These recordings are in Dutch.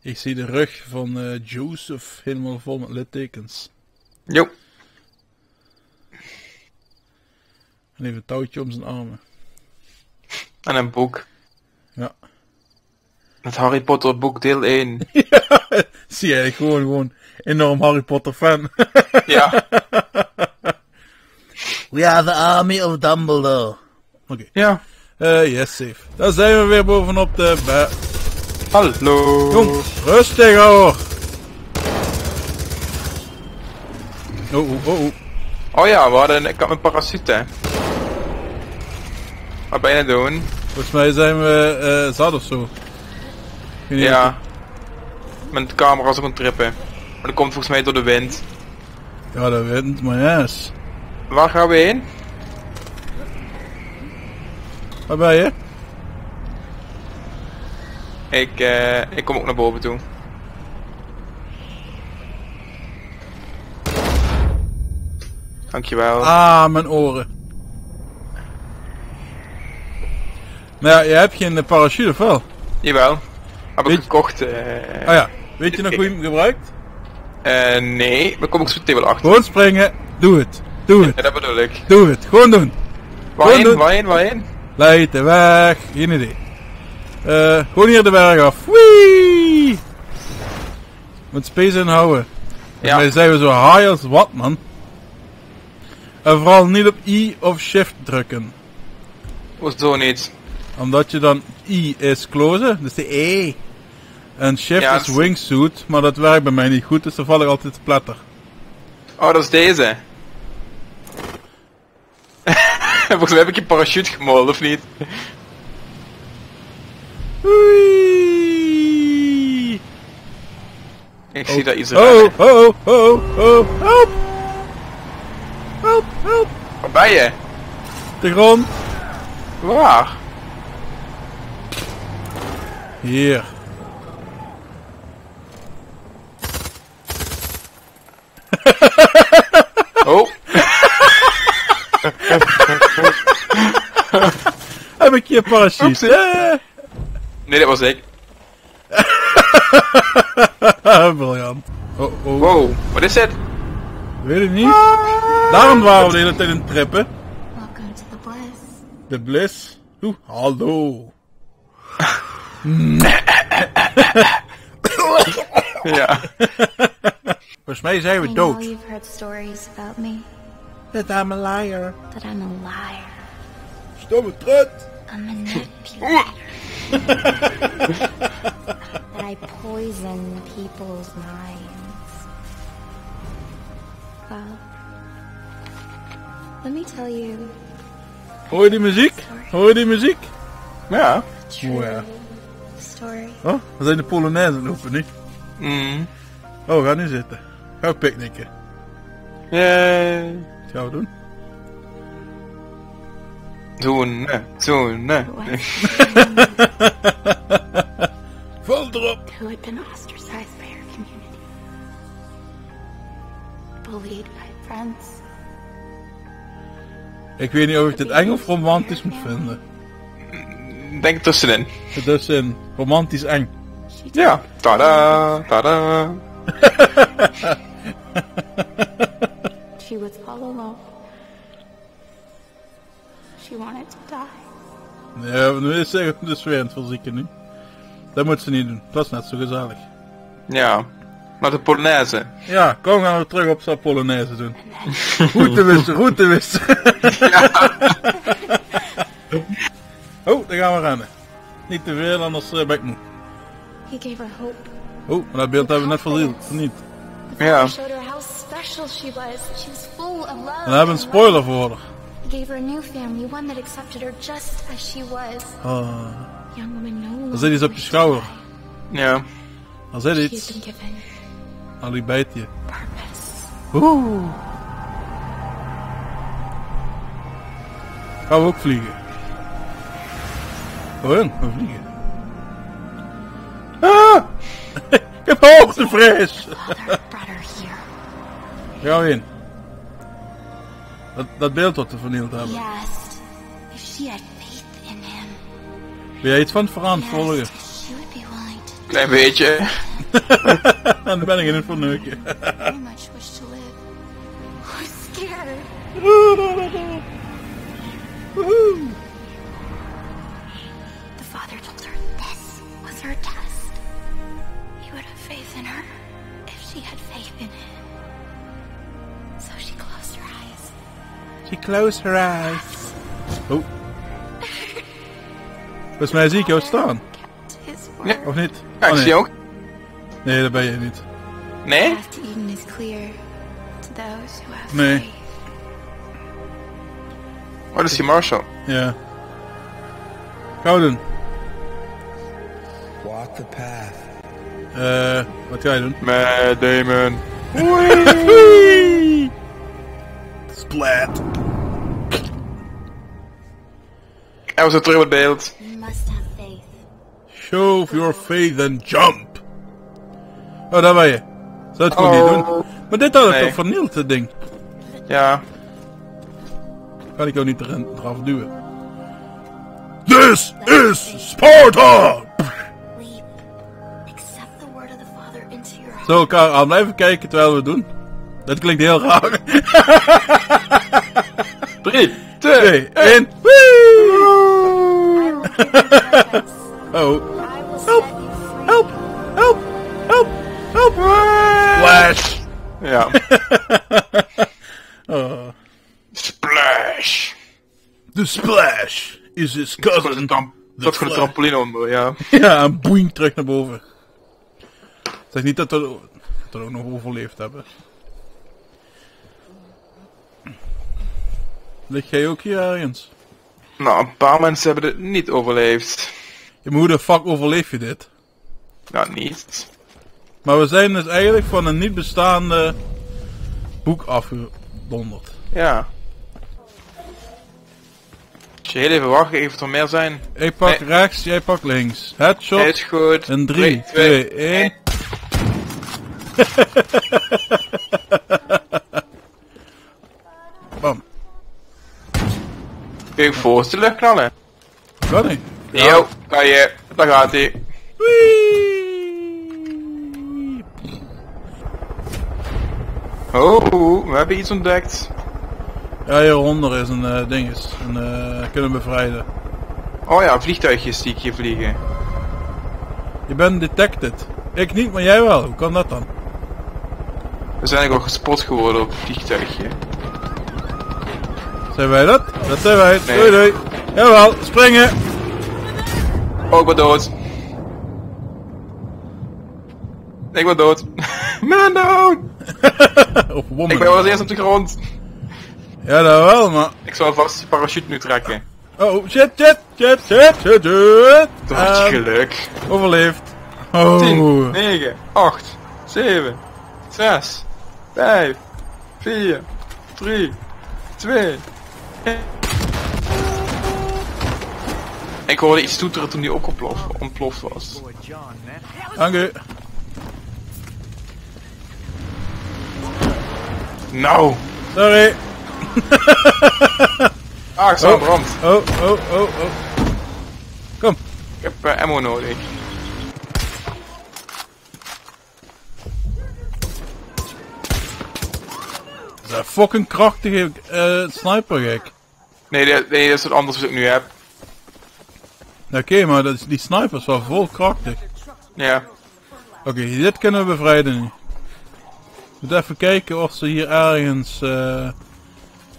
Ik zie de rug van Joseph helemaal vol met littekens. Jo. En even een touwtje om zijn armen. En een boek. Ja. Het Harry Potter boek deel 1. Ja, zie jij gewoon enorm Harry Potter fan. Ja. We are the army of Dumbledore. Oké. Ja. Yes, safe. Daar zijn we weer bovenop de Hallo. Jong, rustig hoor. Oh. Oh ja, ik had mijn parachute. Wat ben je aan het doen? Volgens mij zijn we zat of zo. Ja. Mijn camera is ook aan het trippen. Maar dat komt volgens mij door de wind. Ja, dat wind, maar yes. Waar gaan we heen? Waar ben je? Ik kom ook naar boven toe. Dankjewel. Ah, mijn oren. Nou ja, je hebt geen parachute of wel? Jawel. Heb ik gekocht. Ah ja, weet je nog hoe je hem gebruikt? Nee, maar kom ik zo meteen wel achter. Gewoon springen, doe het. Doe het. Ja, dat bedoel ik. Doe het, gewoon doen. Waarheen? Leid de weg, geen idee. Gewoon hier de berg af. Wee! Met space inhouden. Ja. Wij zijn we zo high als wat, man. En vooral niet op I of shift drukken. Hoezo niet? Omdat je dan I is closen, dus de E. En shift Ja, is wingsuit, maar dat werkt bij mij niet goed, dus dan val ik altijd te platter. Oh, dat is deze. Volgens mij heb ik je parachute gemold, of niet? Wee! Ik zie dat iets help! Help! Waar ben je? De grond. Waar? Hier. Oh. Heb ik je parachute? Nee, dat was ik. Briljant. Oh. Wow, wat is dit? Weet ik niet. Daarom waren we de hele tijd in het trippen. Welcome to the bliss. De bliss. Hallo. Ja. Volgens mij zijn we I dood. know you've heard stories about me, That I'm a liar. that I'm a liar, Stomme trut. a manipulator, that I poison people's minds. Well, let me tell you Hoor je die muziek? Hoor je die muziek? Ja. a true Oh, ja. story. Oh, we zijn de Polonaise lopen nu. Oh, we gaan nu zitten. Gaan we picknicken. Yay. Wat gaan we doen? Zoenen. Val erop. Who had been ostracized by her community, bullied by friends. Ik weet niet of ik dit eng of romantisch moet vinden. Denk tussenin. Het is een romantisch eng. Ja. Tada. She was all alone. She wanted to die. Ja, nu is ze dus weer aan het verzieken nu. Dat moet ze niet doen. Dat is net zo gezellig. Ja. Maar de Polonaise. Ja, kom gaan we terug op zo'n Polonaise doen. Goed te wissen. Oh, daar gaan we rennen. Niet te veel, anders ben ik moe. He gave her hope. Oh, maar dat beeld hebben we net vernield. Ja. He showed her how special she was. She was full of love. En dan hebben we een spoiler voor haar. He gave her a new family, one that accepted her just as she was. Young woman, no longer Er zit iets op je schouder. Ja. Er zit She's iets. been given Al die bijt je. purpose. Oeh. Gaan we ook vliegen? Oh, we vliegen. Ah! Ik heb hoogtevrees! Father brought her here. Gaan we in. Dat beeld wat we vernield hebben. He asked if she had faith in him. Ben jij iets van het He verantwoorden? asked if she would be willing to Klein beetje. En dan ben ik in het verneuken. Very much wish to live. I'm scared. The father told her this was her test. He would have faith in her if she had faith in him. So she closed her eyes. She closed her eyes. Oh. Volgens mij zie ik jou staan. Kept his word. Ja. Of niet? Ja, ik nee. zie ook. Nee, dat ben je niet. Nee? The path to Eden is clear to those who have Nee. faith. Oh, dat is die Marshall. Ja. Gauw doen. Walk the path. Wat ga je doen? Met Damon. Splat. En we zijn terug op het beeld. You must have faith. Show your faith and jump. Oh, daar ben je. Zou het gewoon niet doen. Maar dit had ik Nee. toch vernield, het ding. Ja. Kan ik jou niet eraf duwen. This is Sparta! Leap. Accept the word of the Father into your heart. Zo elkaar aan blijven kijken terwijl we het doen. Dat klinkt heel raar. 3, 2, 2, 1. I will give you purpose. Oh. I will set Help! you free. Help! Help! Help! Help! Flash! Ja. Oh. Splash. The splash is his cousin. Dat gewoon een trampoline onder, ja. Ja, en boeing terug naar boven. Zeg niet dat we ook nog overleefd hebben. Lig jij ook hier ergens? Nou, een paar mensen hebben het niet overleefd. Ja, maar hoe de fuck overleef je dit? Nou, niet. Maar we zijn dus eigenlijk van een niet bestaande boek afgedonderd. Ja. Als je heel even wacht, even er meer zijn. Ik pak Nee. rechts, jij pakt links. Headshot. Nee, is goed. En 3, 2, 1. Bam. Kun je voorstellen, knallen? Kan niet. Jo, kan je. Daar gaat hij. Wee. Oh, we hebben iets ontdekt. Ja, hieronder is een dinges. Kunnen bevrijden. Oh ja, vliegtuigjes die ik hier vliegen. Je bent detected. Ik niet, maar jij wel. Hoe kan dat dan? We zijn eigenlijk al gespot geworden op het vliegtuigje. Zijn wij dat? Dat zijn wij. Nee. Doei doei. Jawel, springen. Oh, ik ben dood. Ik ben dood. Man down! Of woman. Ik ben wel als eerst op de grond. Ja, dat wel, maar... Ik zal vast die parachute nu trekken. Oh, shit. Dat had je geluk. Overleefd. Oh. 10, 9, 8, 7, 6, 5, 4, 3, 2, 1. Ik hoorde iets toeteren toen die ook ontploft was. Dank u. Nou! Sorry. Ah, ik sta in brand. Oh. Kom. Ik heb ammo nodig. Dat is een fucking krachtige sniper, gek. Nee, dat is wat anders wat ik nu heb. Oké, maar die sniper is wel vol krachtig. Ja. Oké, dit kunnen we bevrijden nu. We moeten even kijken of ze hier ergens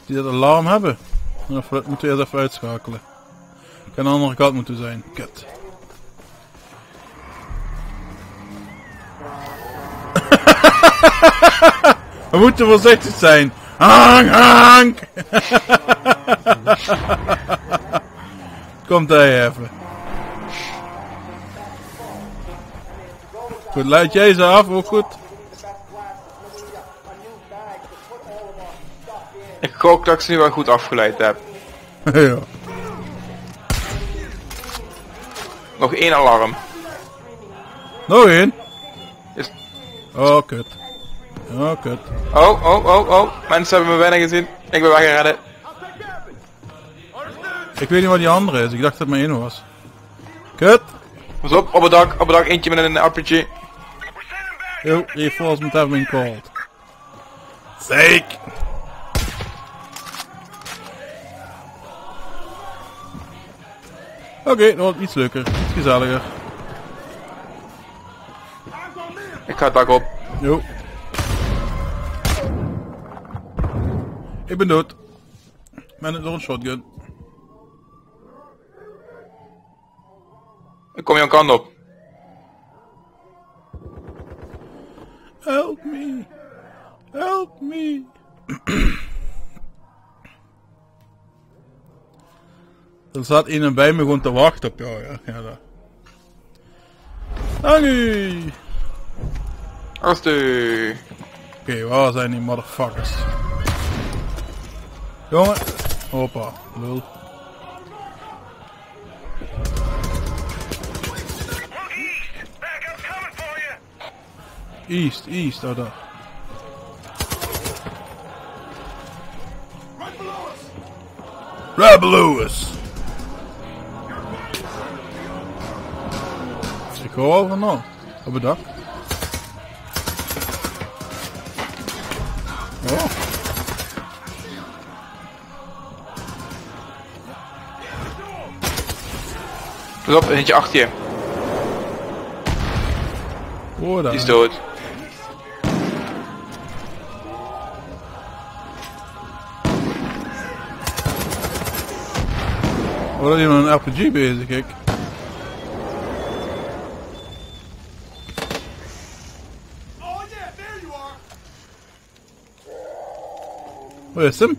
die dat alarm hebben. Of we dat moeten we eerst even uitschakelen. Kan aan de andere kant moeten zijn. Kut. We moeten voorzichtig zijn. Hank! Komt hij even. Goed, leid jij ze af, ook goed. Ik gok dat ik ze nu wel goed afgeleid heb. Ja. Nog 1 alarm. Nog één. Is... Oh, kut. Oh, kut. Oh. Mensen hebben me bijna gezien. Ik ben weggereden. Ik weet niet wat die andere is. Ik dacht dat het maar één was. Kut. Pas op het dak. Eentje met een RPG. Yo, reinforcement have been called. Zeek! Oké, dat wordt iets leuker. Iets gezelliger. Ik ga het dak op. Jo. Ik ben dood. Met door een shotgun. Ik kom jouw kant op. Help me. Help me. Er staat iemand bij me gewoon te wachten op jou, ja. Ja, daar. Dank u. Astu. Oké, waar zijn die motherfuckers? Jongen. Hoppa, lul. East, east, oh daar. Right below us. Ik hoor al van op het dak. Oh. Pas op, eentje achter je. Oh, daar. Die is dood. Oh, dat is iemand een RPG bezig, kijk. Waar is hem?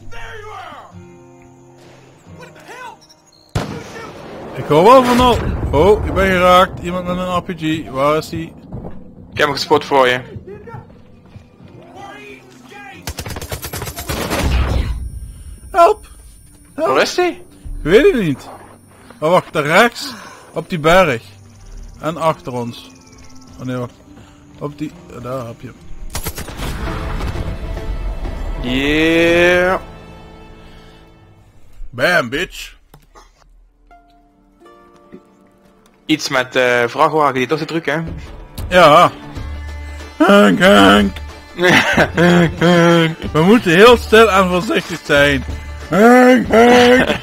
Ik hoor wel van al. Oh, ik ben geraakt. Iemand met een RPG. Waar is hij? Ik heb hem gespot voor je. Help! Waar is hij? Ik weet het niet. Oh, wacht, daar rechts. Op die berg. En achter ons. Oh nee, wacht. Op die... daar heb je hem. Yeah. Bam, bitch. Iets met vrachtwagen die toch te druk, hè? Ja. Hank, Hank. We moeten heel stil en voorzichtig zijn. Hank, Hank.